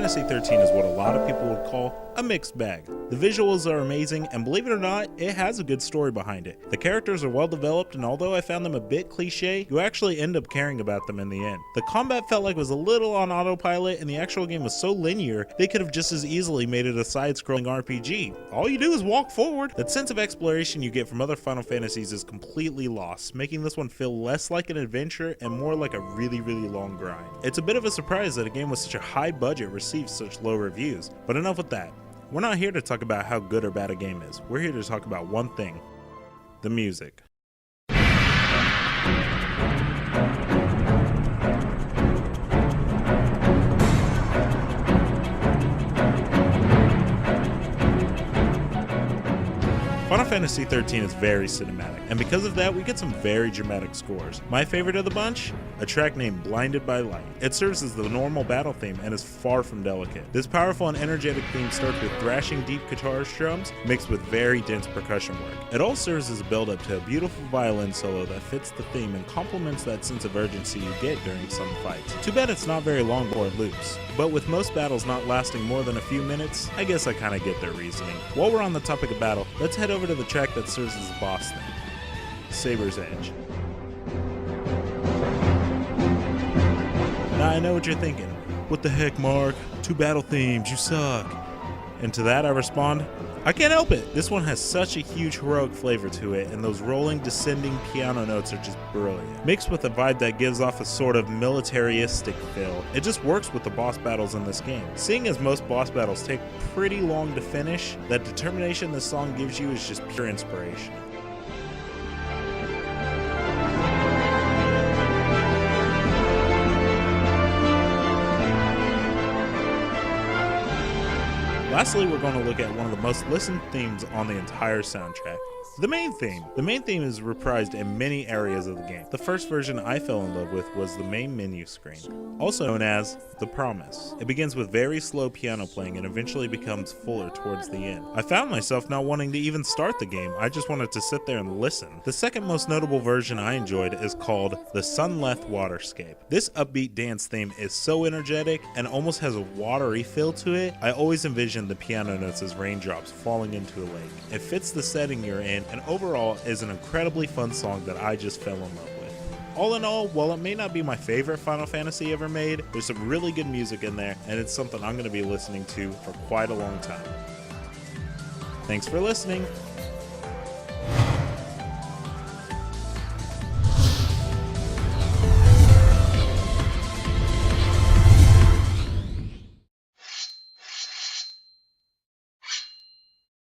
Fantasy XIII is what a lot of people would call a mixed bag. The visuals are amazing, and believe it or not, it has a good story behind it. The characters are well developed, and although I found them a bit cliche, you actually end up caring about them in the end. The combat felt like it was a little on autopilot, and the actual game was so linear, they could have just as easily made it a side-scrolling RPG. All you do is walk forward. That sense of exploration you get from other Final Fantasies is completely lost, making this one feel less like an adventure and more like a really long grind. It's a bit of a surprise that a game with such a high budget receives such low reviews, but enough with that. We're not here to talk about how good or bad a game is. We're here to talk about one thing: the music. Final Fantasy XIII is very cinematic, and because of that, we get some very dramatic scores. My favorite of the bunch? A track named Blinded by Light. It serves as the normal battle theme and is far from delicate. This powerful and energetic theme starts with thrashing deep guitar strums mixed with very dense percussion work. It all serves as a build-up to a beautiful violin solo that fits the theme and complements that sense of urgency you get during some fights. Too bad it's not very long before it loops, but with most battles not lasting more than a few minutes, I guess I kinda get their reasoning. While we're on the topic of battle, let's head over to the track that serves as the boss theme, Saber's Edge. Now I know what you're thinking. What the heck, Mark? 2 battle themes, you suck. And to that I respond, I can't help it. This one has such a huge heroic flavor to it, and those rolling, descending piano notes are just brilliant. Mixed with a vibe that gives off a sort of militaristic feel, it just works with the boss battles in this game. Seeing as most boss battles take pretty long to finish, that determination this song gives you is just pure inspiration. Lastly, we're going to look at one of the most listened themes on the entire soundtrack, the main theme. The main theme is reprised in many areas of the game. The first version I fell in love with was the main menu screen, also known as The Promise. It begins with very slow piano playing and eventually becomes fuller towards the end. I found myself not wanting to even start the game, I just wanted to sit there and listen. The second most notable version I enjoyed is called The Sunleth Waterscape. This upbeat dance theme is so energetic and almost has a watery feel to it. I always envisioned the piano notes as raindrops falling into a lake. It fits the setting you're in, and overall is an incredibly fun song that I just fell in love with. All in all, while it may not be my favorite Final Fantasy ever made, there's some really good music in there, and it's something I'm going to be listening to for quite a long time. Thanks for listening.